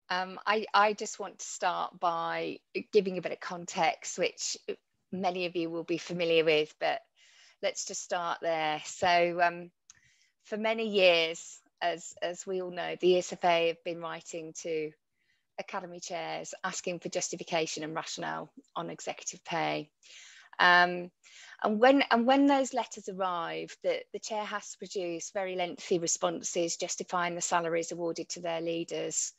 I just want to start by giving a bit of context, which many of you will be familiar with, but let's just start there. So for many years, as we all know, the ESFA have been writing to academy chairs asking for justification and rationale on executive pay. And when those letters arrive, the chair has to produce very lengthy responses justifying the salaries awarded to their leaders.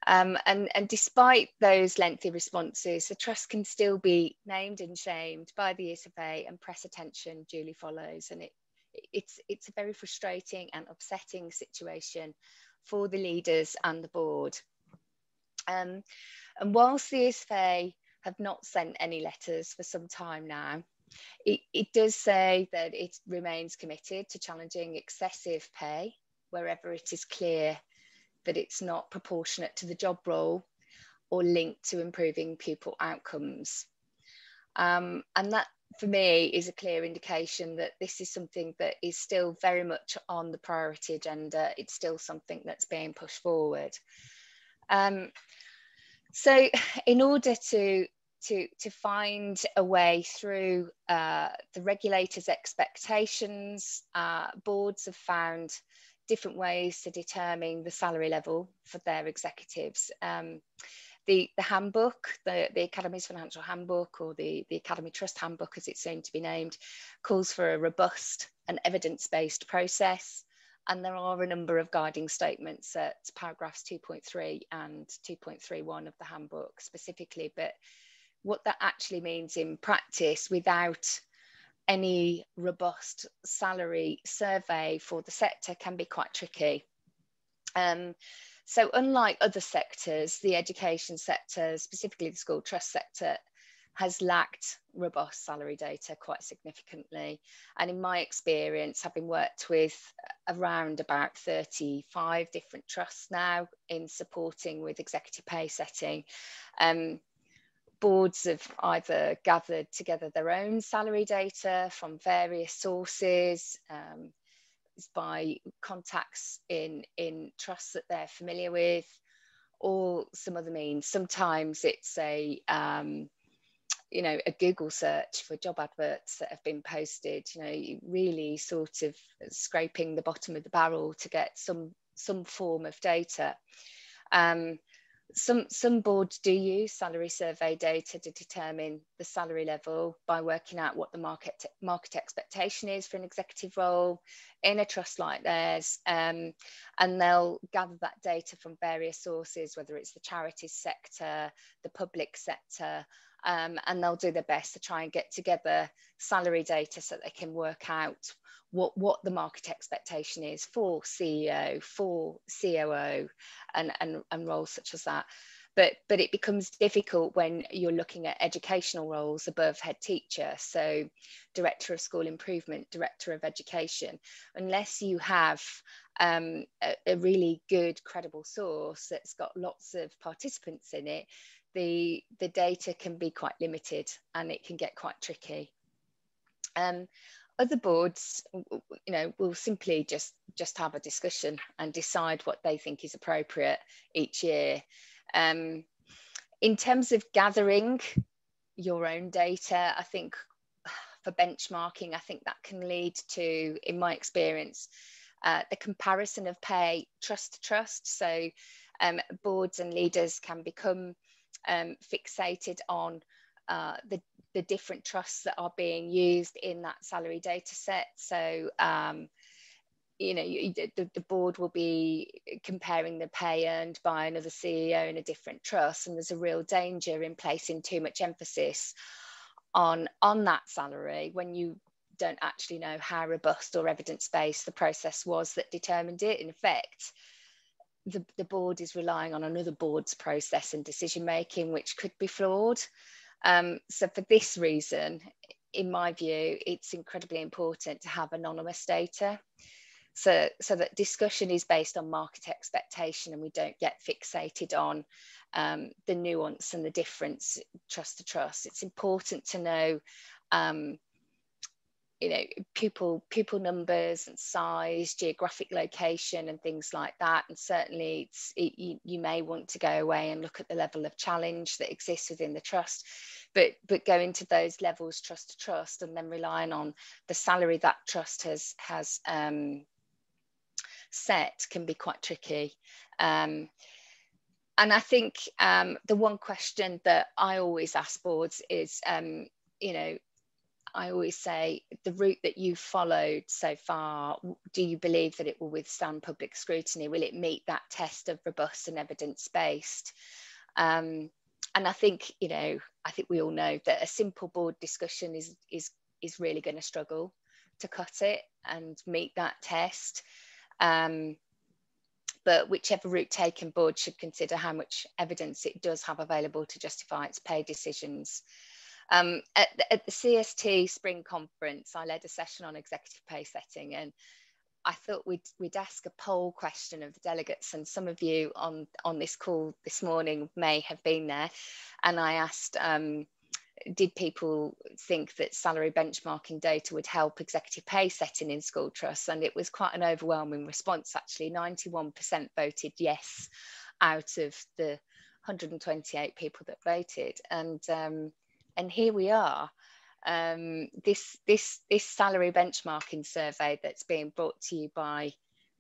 And despite those lengthy responses, the trust can still be named and shamed by the ESFA, and press attention duly follows. And it's a very frustrating and upsetting situation for the leaders and the board. And whilst the ESFA have not sent any letters for some time now, it does say that it remains committed to challenging excessive pay wherever it is clear that it's not proportionate to the job role or linked to improving pupil outcomes. And that, for me, is a clear indication that this is something that is still very much on the priority agenda. It's still something that's being pushed forward. So in order to find a way through the regulators' expectations, boards have found different ways to determine the salary level for their executives. The handbook, the Academy's Financial Handbook, or the Academy Trust Handbook, as it's soon to be named, calls for a robust and evidence-based process. And there are a number of guiding statements at paragraphs 2.3 and 2.31 of the handbook specifically. But what that actually means in practice, without any robust salary survey for the sector, can be quite tricky. So unlike other sectors, the education sector, specifically the school trust sector, has lacked robust salary data quite significantly. And in my experience, having worked with around about 35 different trusts now in supporting with executive pay setting, boards have either gathered together their own salary data from various sources, by contacts in trusts that they're familiar with, or some other means. Sometimes it's a Google search for job adverts that have been posted, really sort of scraping the bottom of the barrel to get some form of data. Some boards do use salary survey data to determine the salary level by working out what the market expectation is for an executive role in a trust like theirs, and they'll gather that data from various sources, whether it's the charities sector, the public sector, and they'll do their best to try and get together salary data so that they can work out what the market expectation is for CEO, for COO, and roles such as that. But it becomes difficult when you're looking at educational roles above head teacher, so director of school improvement, director of education. Unless you have a really good, credible source that's got lots of participants in it, the data can be quite limited and it can get quite tricky. Other boards, will simply just have a discussion and decide what they think is appropriate each year. In terms of gathering your own data, I think for benchmarking, I think that can lead to, in my experience, the comparison of pay trust to trust. So boards and leaders can become fixated on the different trusts that are being used in that salary data set. So, the board will be comparing the pay earned by another CEO in a different trust, and there's a real danger in placing too much emphasis on that salary when you don't actually know how robust or evidence-based the process was that determined it. In effect, the board is relying on another board's process and decision-making, which could be flawed. So for this reason, in my view, it's incredibly important to have anonymous data so that discussion is based on market expectation and we don't get fixated on the nuance and the difference trust to trust. It's important to know pupil numbers and size, geographic location and things like that. And certainly you may want to go away and look at the level of challenge that exists within the trust, but going to those levels trust to trust, and then relying on the salary that trust has set can be quite tricky. And I think the one question that I always ask boards is, I always say, the route that you've followed so far, do you believe that it will withstand public scrutiny? Will it meet that test of robust and evidence-based? And I think, I think we all know that a simple board discussion is really going to struggle to cut it and meet that test. But whichever route taken, board should consider how much evidence it does have available to justify its pay decisions. At the CST Spring Conference, I led a session on executive pay setting, and I thought we'd ask a poll question of the delegates, and some of you on this call this morning may have been there. And I asked, did people think that salary benchmarking data would help executive pay setting in school trusts? And it was quite an overwhelming response, actually. 91% voted yes out of the 128 people that voted. And here we are. This salary benchmarking survey that's being brought to you by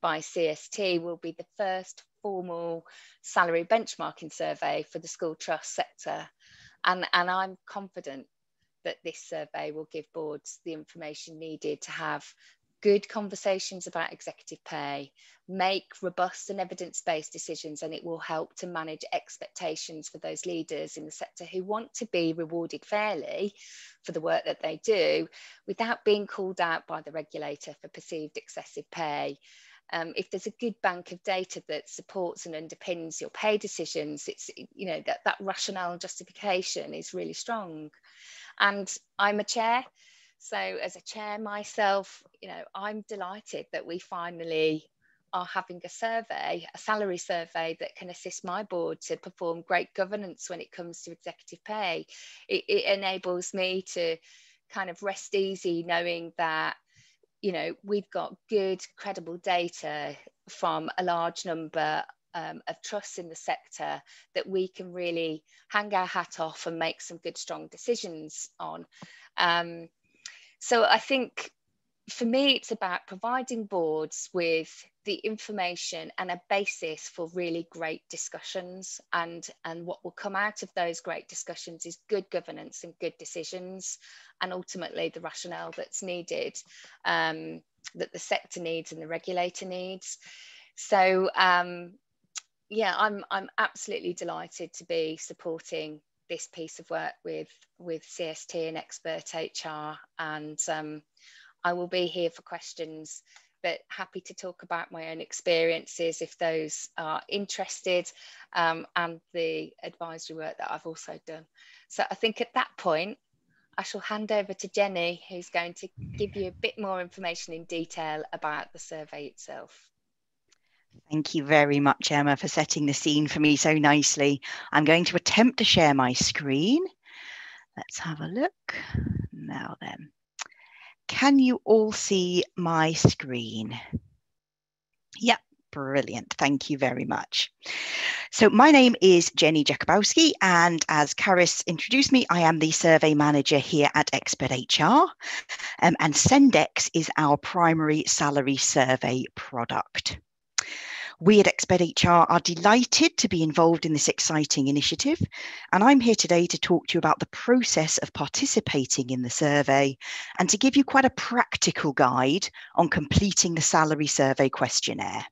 CST will be the first formal salary benchmarking survey for the school trust sector. And I'm confident that this survey will give boards the information needed to have good conversations about executive pay, make robust and evidence-based decisions, and it will help to manage expectations for those leaders in the sector who want to be rewarded fairly for the work that they do without being called out by the regulator for perceived excessive pay. If there's a good bank of data that supports and underpins your pay decisions, it's, that rationale and justification is really strong. And I'm a chair. So as a chair myself, I'm delighted that we finally are having a salary survey that can assist my board to perform great governance when it comes to executive pay. It enables me to kind of rest easy knowing that, we've got good, credible data from a large number of trusts in the sector that we can really hang our hat off and make some good, strong decisions on. So I think for me, it's about providing boards with the information and a basis for really great discussions. And what will come out of those great discussions is good governance and good decisions, and ultimately the rationale that's needed, that the sector needs and the regulator needs. So yeah, I'm absolutely delighted to be supporting this piece of work with CST and XpertHR, and I will be here for questions, but happy to talk about my own experiences if those are interested, and the advisory work that I've also done. So I think at that point, I shall hand over to Jenny, who's going to give you a bit more information in detail about the survey itself. Thank you very much, Emma, for setting the scene for me so nicely. I'm going to attempt to share my screen. Let's have a look. Now then, can you all see my screen? Yep, brilliant. Thank you very much. So my name is Jenny Jacobson, and as Caris introduced me, I am the survey manager here at XpertHR, and Sendex is our primary salary survey product. We at XpertHR are delighted to be involved in this exciting initiative, and I'm here today to talk to you about the process of participating in the survey and to give you quite a practical guide on completing the salary survey questionnaire.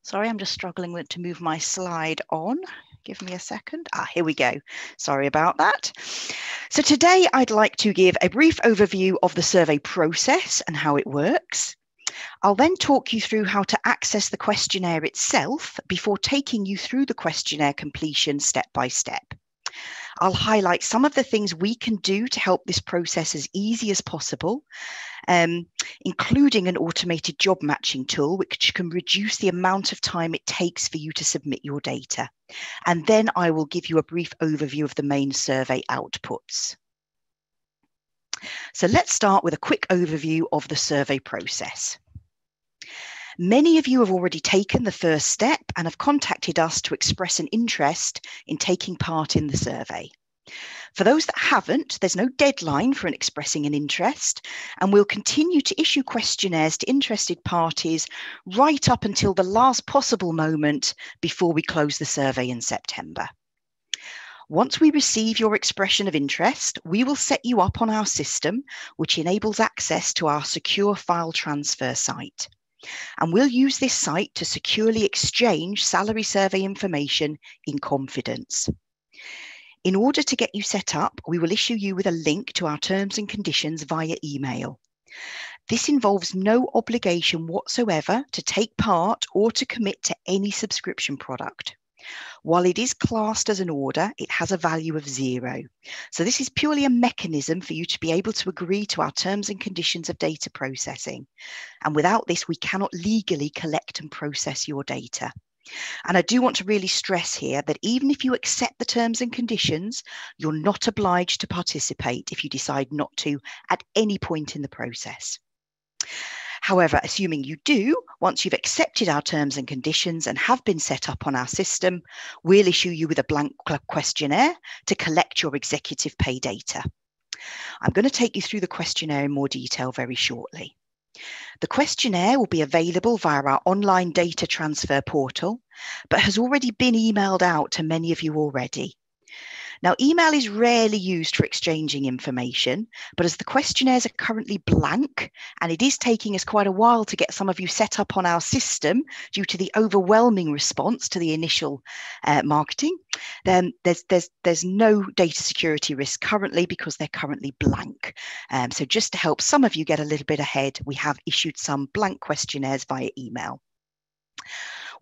Sorry, I'm just struggling to move my slide on. Give me a second. Here we go. Sorry about that. So today I'd like to give a brief overview of the survey process and how it works. I'll then talk you through how to access the questionnaire itself before taking you through the questionnaire completion step by step. I'll highlight some of the things we can do to help this process as easy as possible. including an automated job matching tool, which can reduce the amount of time it takes for you to submit your data. And then I will give you a brief overview of the main survey outputs. So let's start with a quick overview of the survey process. Many of you have already taken the first step and have contacted us to express an interest in taking part in the survey. For those that haven't, there's no deadline for expressing an interest, and we'll continue to issue questionnaires to interested parties right up until the last possible moment before we close the survey in September. Once we receive your expression of interest, we will set you up on our system, which enables access to our secure file transfer site. And we'll use this site to securely exchange salary survey information in confidence. In order to get you set up, we will issue you with a link to our terms and conditions via email. This involves no obligation whatsoever to take part or to commit to any subscription product. While it is classed as an order, it has a value of 0. So this is purely a mechanism for you to be able to agree to our terms and conditions of data processing. And without this, we cannot legally collect and process your data. And I do want to really stress here that even if you accept the terms and conditions, you're not obliged to participate if you decide not to at any point in the process. However, assuming you do, once you've accepted our terms and conditions and have been set up on our system, we'll issue you with a blank questionnaire to collect your executive pay data. I'm going to take you through the questionnaire in more detail very shortly. The questionnaire will be available via our online data transfer portal, but has already been emailed out to many of you already. Now, email is rarely used for exchanging information, but as the questionnaires are currently blank, and it is taking us quite a while to get some of you set up on our system due to the overwhelming response to the initial marketing, then there's no data security risk currently because they're currently blank. So just to help some of you get a little bit ahead, we have issued some blank questionnaires via email.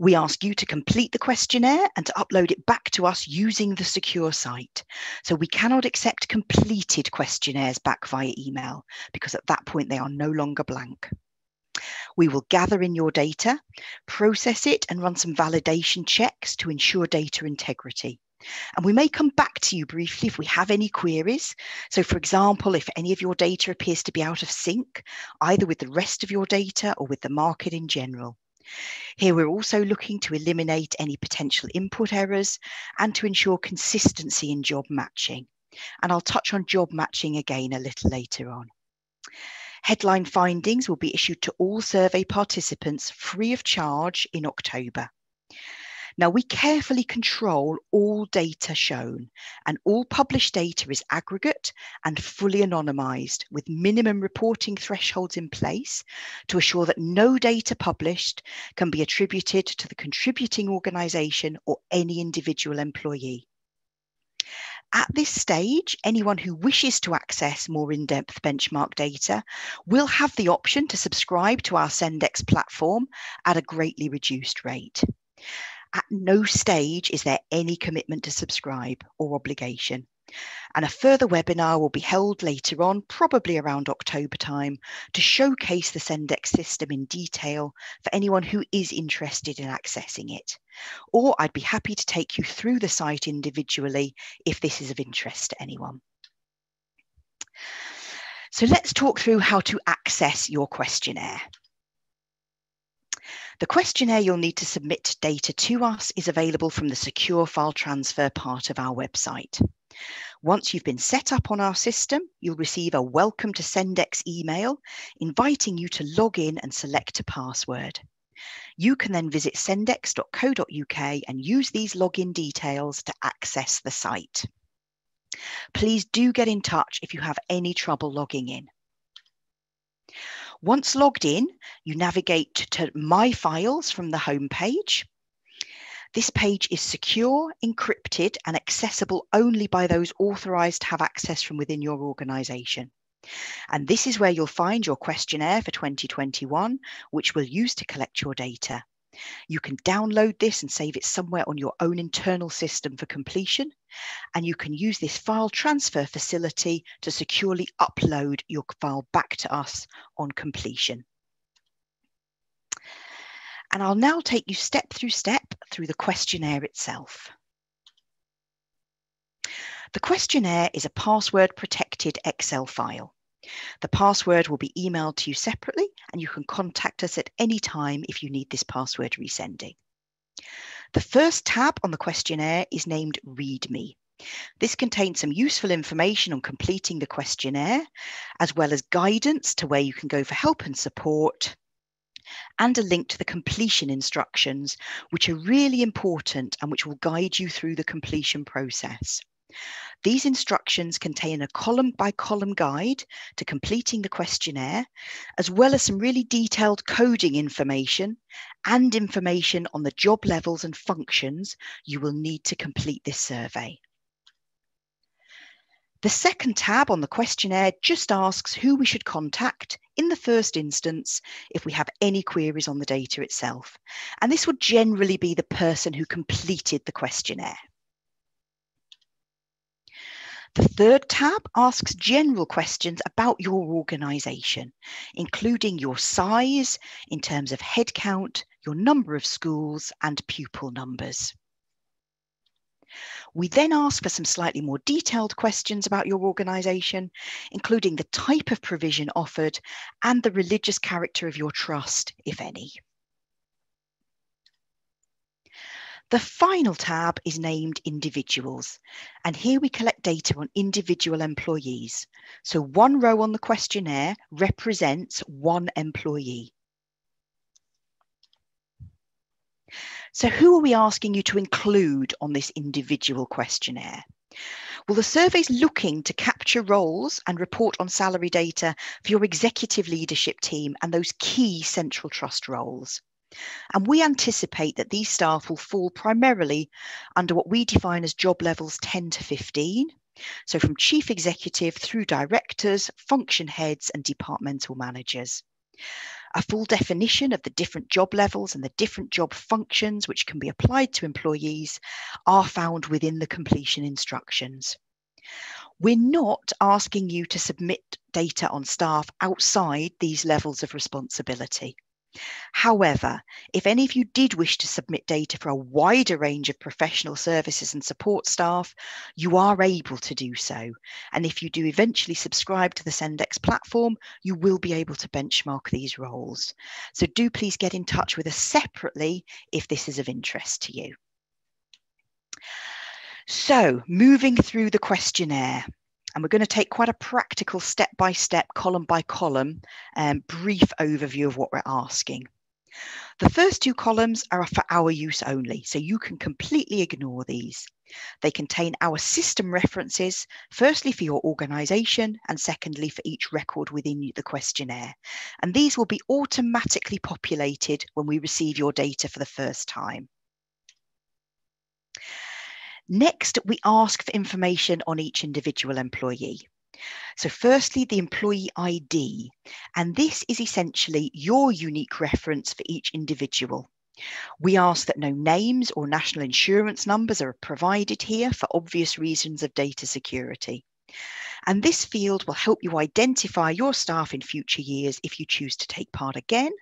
We ask you to complete the questionnaire and to upload it back to us using the secure site. So we cannot accept completed questionnaires back via email because at that point they are no longer blank. We will gather in your data, process it and run some validation checks to ensure data integrity. And we may come back to you briefly if we have any queries. So for example, if any of your data appears to be out of sync, either with the rest of your data or with the market in general. Here we're also looking to eliminate any potential input errors and to ensure consistency in job matching. And I'll touch on job matching again a little later on. Headline findings will be issued to all survey participants free of charge in October. Now, we carefully control all data shown, and all published data is aggregate and fully anonymised with minimum reporting thresholds in place to assure that no data published can be attributed to the contributing organisation or any individual employee. At this stage, anyone who wishes to access more in-depth benchmark data will have the option to subscribe to our Sendex platform at a greatly reduced rate. At no stage is there any commitment to subscribe or obligation. And a further webinar will be held later on, probably around October time, to showcase the Sendex system in detail for anyone who is interested in accessing it. Or I'd be happy to take you through the site individually if this is of interest to anyone. So let's talk through how to access your questionnaire. The questionnaire you'll need to submit data to us is available from the secure file transfer part of our website. Once you've been set up on our system, you'll receive a welcome to Sendex email inviting you to log in and select a password. You can then visit sendex.co.uk and use these login details to access the site. Please do get in touch if you have any trouble logging in. Once logged in, you navigate to My Files from the home page. This page is secure, encrypted, and accessible only by those authorised to have access from within your organisation. And this is where you'll find your questionnaire for 2021, which we'll use to collect your data. You can download this and save it somewhere on your own internal system for completion, and you can use this file transfer facility to securely upload your file back to us on completion. And I'll now take you step through the questionnaire itself. The questionnaire is a password-protected Excel file. The password will be emailed to you separately, and you can contact us at any time if you need this password resending. The first tab on the questionnaire is named Read Me. This contains some useful information on completing the questionnaire, as well as guidance to where you can go for help and support, and a link to the completion instructions, which are really important and which will guide you through the completion process. These instructions contain a column-by-column guide to completing the questionnaire, as well as some really detailed coding information and information on the job levels and functions you will need to complete this survey. The second tab on the questionnaire just asks who we should contact in the first instance if we have any queries on the data itself. And this would generally be the person who completed the questionnaire. The third tab asks general questions about your organisation, including your size in terms of headcount, your number of schools and pupil numbers. We then ask for some slightly more detailed questions about your organisation, including the type of provision offered and the religious character of your trust, if any. The final tab is named Individuals, and here we collect data on individual employees. So one row on the questionnaire represents one employee. So who are we asking you to include on this individual questionnaire? Well, the survey's looking to capture roles and report on salary data for your executive leadership team and those key central trust roles. And we anticipate that these staff will fall primarily under what we define as job levels 10 to 15. So from chief executive through directors, function heads and departmental managers. A full definition of the different job levels and the different job functions which can be applied to employees are found within the completion instructions. We're not asking you to submit data on staff outside these levels of responsibility. However, if any of you did wish to submit data for a wider range of professional services and support staff, you are able to do so. And if you do eventually subscribe to the Sendex platform, you will be able to benchmark these roles. So do please get in touch with us separately if this is of interest to you. So moving through the questionnaire. And we're going to take quite a practical step-by-step, column-by-column brief overview of what we're asking. The first two columns are for our use only, so you can completely ignore these. They contain our system references, firstly for your organisation and secondly for each record within the questionnaire. And these will be automatically populated when we receive your data for the first time. Next, we ask for information on each individual employee. So firstly, the employee ID, and this is essentially your unique reference for each individual. We ask that no names or national insurance numbers are provided here for obvious reasons of data security. And this field will help you identify your staff in future years if you choose to take part again.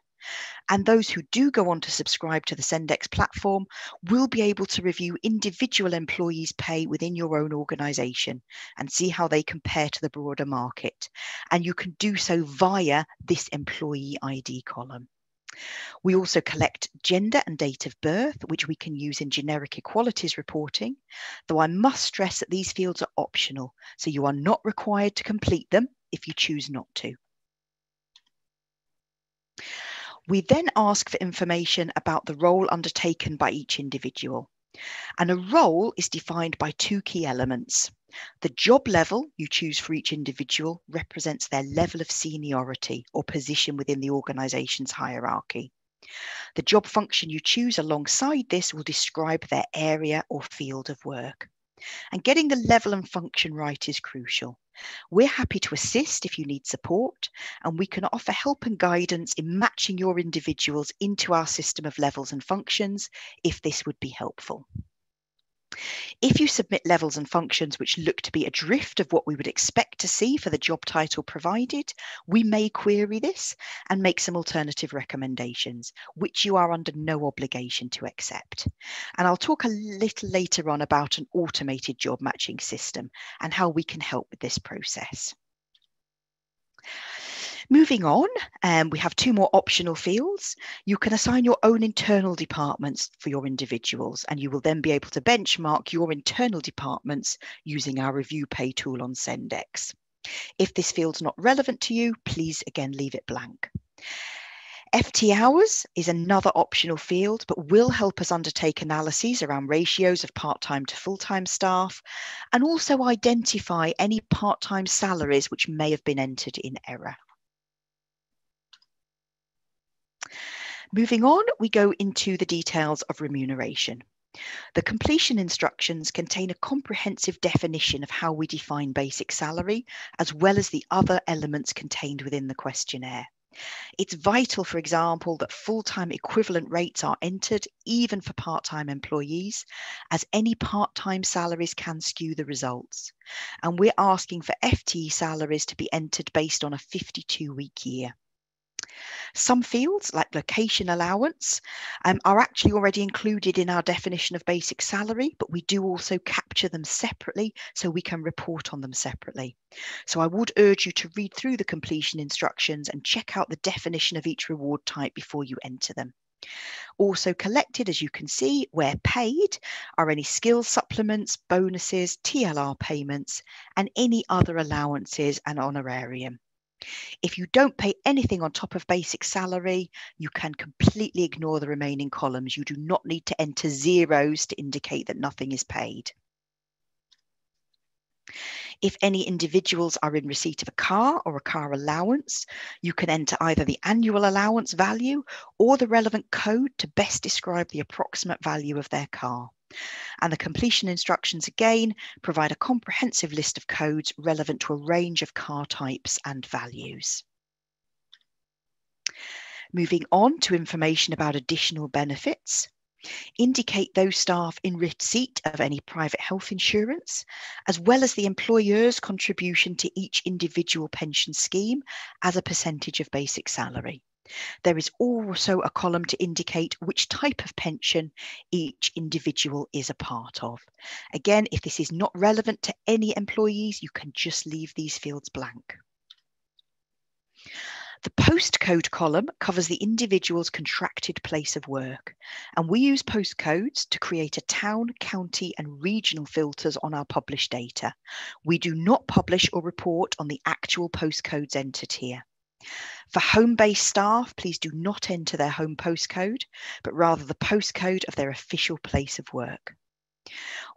And those who do go on to subscribe to the Sendex platform will be able to review individual employees' pay within your own organisation and see how they compare to the broader market. And you can do so via this employee ID column. We also collect gender and date of birth, which we can use in generic equalities reporting, though I must stress that these fields are optional, so you are not required to complete them if you choose not to. We then ask for information about the role undertaken by each individual. And a role is defined by two key elements. The job level you choose for each individual represents their level of seniority or position within the organisation's hierarchy. The job function you choose alongside this will describe their area or field of work. And getting the level and function right is crucial. We're happy to assist if you need support, and we can offer help and guidance in matching your individuals into our system of levels and functions if this would be helpful. If you submit levels and functions which look to be a drift of what we would expect to see for the job title provided, we may query this and make some alternative recommendations, which you are under no obligation to accept. And I'll talk a little later on about an automated job matching system and how we can help with this process. Moving on, we have two more optional fields. You can assign your own internal departments for your individuals, and you will then be able to benchmark your internal departments using our review pay tool on Sendex. If this field's not relevant to you, please again leave it blank. FT hours is another optional field, but will help us undertake analyses around ratios of part-time to full-time staff, and also identify any part-time salaries which may have been entered in error. Moving on, we go into the details of remuneration. The completion instructions contain a comprehensive definition of how we define basic salary, as well as the other elements contained within the questionnaire. It's vital, for example, that full-time equivalent rates are entered, even for part-time employees, as any part-time salaries can skew the results. And we're asking for FTE salaries to be entered based on a 52-week year. Some fields, like location allowance, are actually already included in our definition of basic salary, but we do also capture them separately so we can report on them separately. So I would urge you to read through the completion instructions and check out the definition of each reward type before you enter them. Also collected, as you can see, where paid, are any skills supplements, bonuses, TLR payments, and any other allowances and honorarium. If you don't pay anything on top of basic salary, you can completely ignore the remaining columns. You do not need to enter zeros to indicate that nothing is paid. If any individuals are in receipt of a car or a car allowance, you can enter either the annual allowance value or the relevant code to best describe the approximate value of their car. And the completion instructions again provide a comprehensive list of codes relevant to a range of car types and values. Moving on to information about additional benefits. Indicate those staff in receipt of any private health insurance, as well as the employer's contribution to each individual pension scheme as a percentage of basic salary. There is also a column to indicate which type of pension each individual is a part of. Again, if this is not relevant to any employees, you can just leave these fields blank. The postcode column covers the individual's contracted place of work, and we use postcodes to create a town, county, and regional filters on our published data. We do not publish or report on the actual postcodes entered here. For home-based staff, please do not enter their home postcode, but rather the postcode of their official place of work.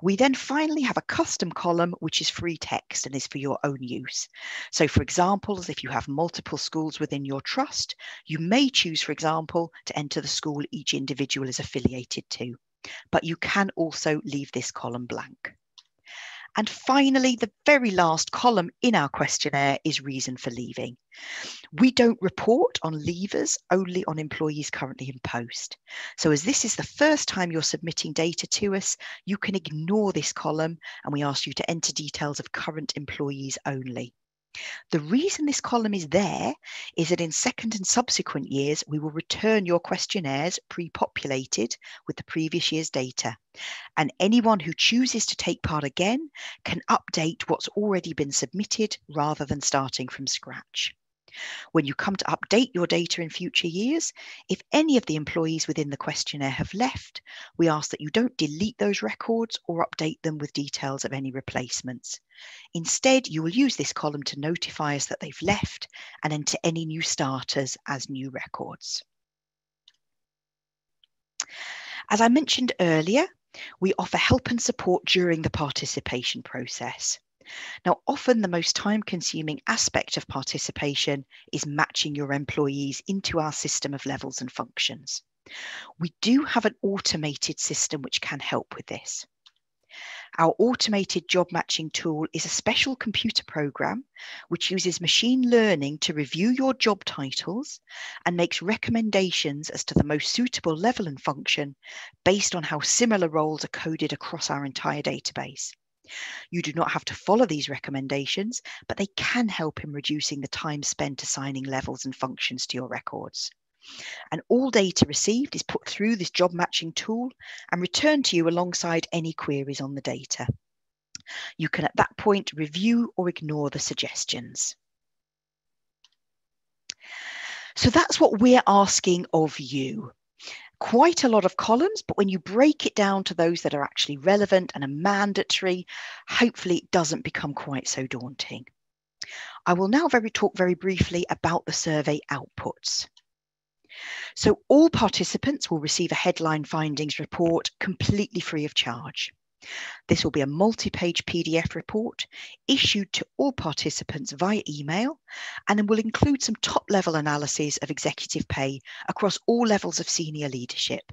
We then finally have a custom column which is free text and is for your own use. So for example, if you have multiple schools within your trust, you may choose, for example, to enter the school each individual is affiliated to, but you can also leave this column blank. And finally, the very last column in our questionnaire is reason for leaving. We don't report on leavers, only on employees currently in post. So as this is the first time you're submitting data to us, you can ignore this column and we ask you to enter details of current employees only. The reason this column is there is that in second and subsequent years, we will return your questionnaires pre-populated with the previous year's data. And anyone who chooses to take part again can update what's already been submitted rather than starting from scratch. When you come to update your data in future years, if any of the employees within the questionnaire have left, we ask that you don't delete those records or update them with details of any replacements. Instead, you will use this column to notify us that they've left and enter any new starters as new records. As I mentioned earlier, we offer help and support during the participation process. Now, often the most time-consuming aspect of participation is matching your employees into our system of levels and functions. We do have an automated system which can help with this. Our automated job matching tool is a special computer program which uses machine learning to review your job titles and makes recommendations as to the most suitable level and function based on how similar roles are coded across our entire database. You do not have to follow these recommendations, but they can help in reducing the time spent assigning levels and functions to your records. And all data received is put through this job matching tool and returned to you alongside any queries on the data. You can at that point review or ignore the suggestions. So that's what we're asking of you. Quite a lot of columns, but when you break it down to those that are actually relevant and are mandatory, hopefully it doesn't become quite so daunting. I will now talk very briefly about the survey outputs. So all participants will receive a headline findings report completely free of charge. This will be a multi-page PDF report issued to all participants via email, and it will include some top-level analyses of executive pay across all levels of senior leadership,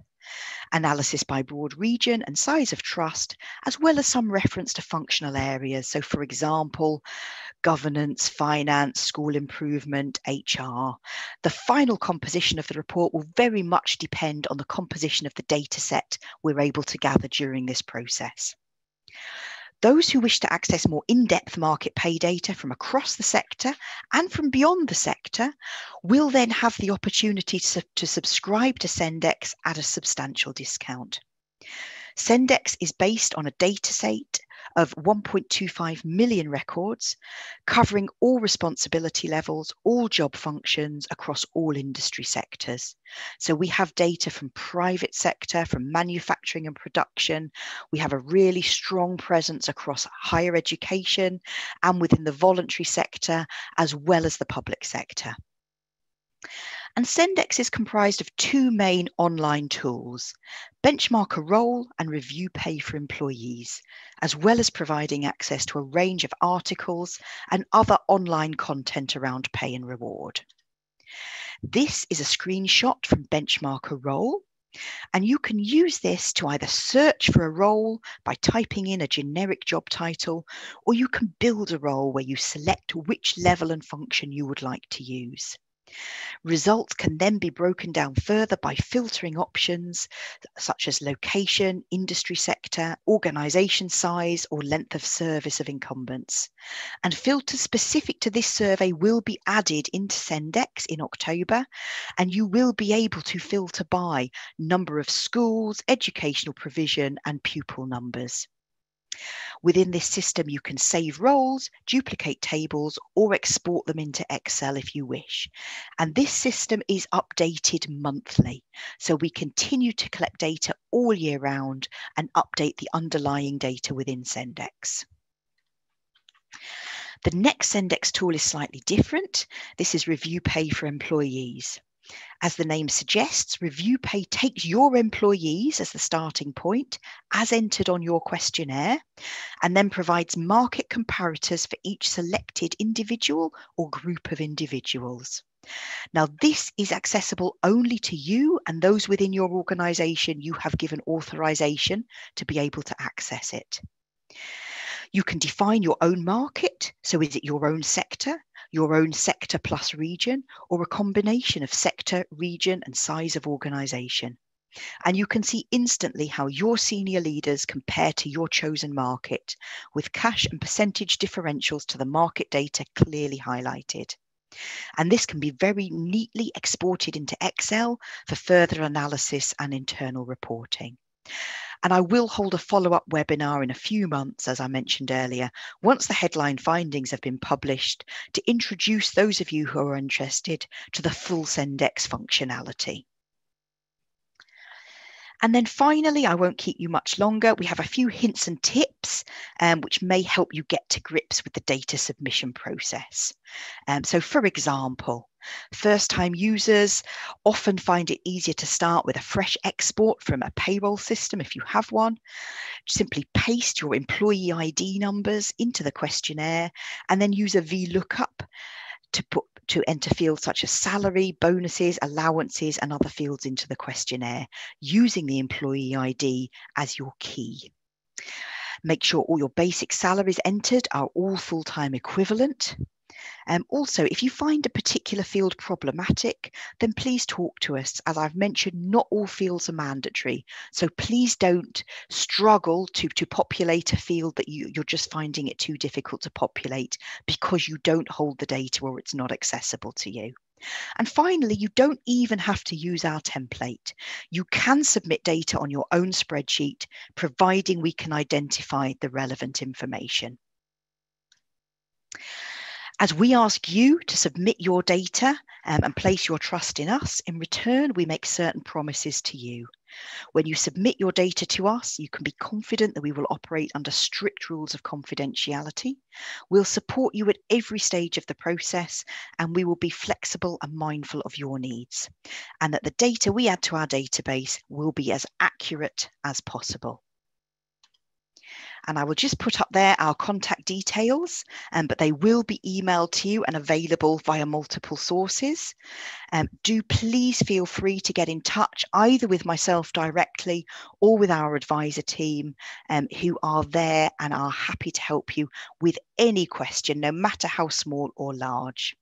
analysis by broad region and size of trust, as well as some reference to functional areas. So, for example, governance, finance, school improvement, HR. The final composition of the report will very much depend on the composition of the data set we're able to gather during this process. Those who wish to access more in-depth market pay data from across the sector and from beyond the sector will then have the opportunity to subscribe to Sendex at a substantial discount. Sendex is based on a dataset of 1.25 million records, covering all responsibility levels, all job functions across all industry sectors. So we have data from private sector, from manufacturing and production. We have a really strong presence across higher education and within the voluntary sector, as well as the public sector. And Sendex is comprised of two main online tools, Benchmark a Role and Review Pay for Employees, as well as providing access to a range of articles and other online content around pay and reward. This is a screenshot from Benchmark a Role, and you can use this to either search for a role by typing in a generic job title, or you can build a role where you select which level and function you would like to use. Results can then be broken down further by filtering options such as location, industry sector, organisation size, or length of service of incumbents. And filters specific to this survey will be added into Sendex in October, and you will be able to filter by number of schools, educational provision, and pupil numbers. Within this system, you can save roles, duplicate tables, or export them into Excel if you wish. And this system is updated monthly. So we continue to collect data all year round and update the underlying data within Sendex. The next Sendex tool is slightly different. This is Review Pay for Employees. As the name suggests, Review Pay takes your employees as the starting point, as entered on your questionnaire, and then provides market comparators for each selected individual or group of individuals. Now, this is accessible only to you and those within your organisation you have given authorisation to be able to access it. You can define your own market. So is it your own sector plus region, or a combination of sector, region, and size of organisation? And you can see instantly how your senior leaders compare to your chosen market, with cash and percentage differentials to the market data clearly highlighted. And this can be very neatly exported into Excel for further analysis and internal reporting. And I will hold a follow-up webinar in a few months, as I mentioned earlier, once the headline findings have been published, to introduce those of you who are interested to the full Sendex functionality. And then finally, I won't keep you much longer. We have a few hints and tips which may help you get to grips with the data submission process. So for example, first-time users often find it easier to start with a fresh export from a payroll system if you have one. Simply paste your employee ID numbers into the questionnaire and then use a VLOOKUP to enter fields such as salary, bonuses, allowances, and other fields into the questionnaire, using the employee ID as your key. Make sure all your basic salaries entered are all full-time equivalent. Also, if you find a particular field problematic, then please talk to us. As I've mentioned, not all fields are mandatory. So please don't struggle to populate a field that you're just finding it too difficult to populate because you don't hold the data or it's not accessible to you. And finally, you don't even have to use our template. You can submit data on your own spreadsheet, providing we can identify the relevant information. As we ask you to submit your data and place your trust in us, in return, we make certain promises to you. When you submit your data to us, you can be confident that we will operate under strict rules of confidentiality. We'll support you at every stage of the process, and we will be flexible and mindful of your needs, and that the data we add to our database will be as accurate as possible. And I will just put up there our contact details, but they will be emailed to you and available via multiple sources. Do please feel free to get in touch either with myself directly or with our advisor team, who are there and are happy to help you with any question, no matter how small or large.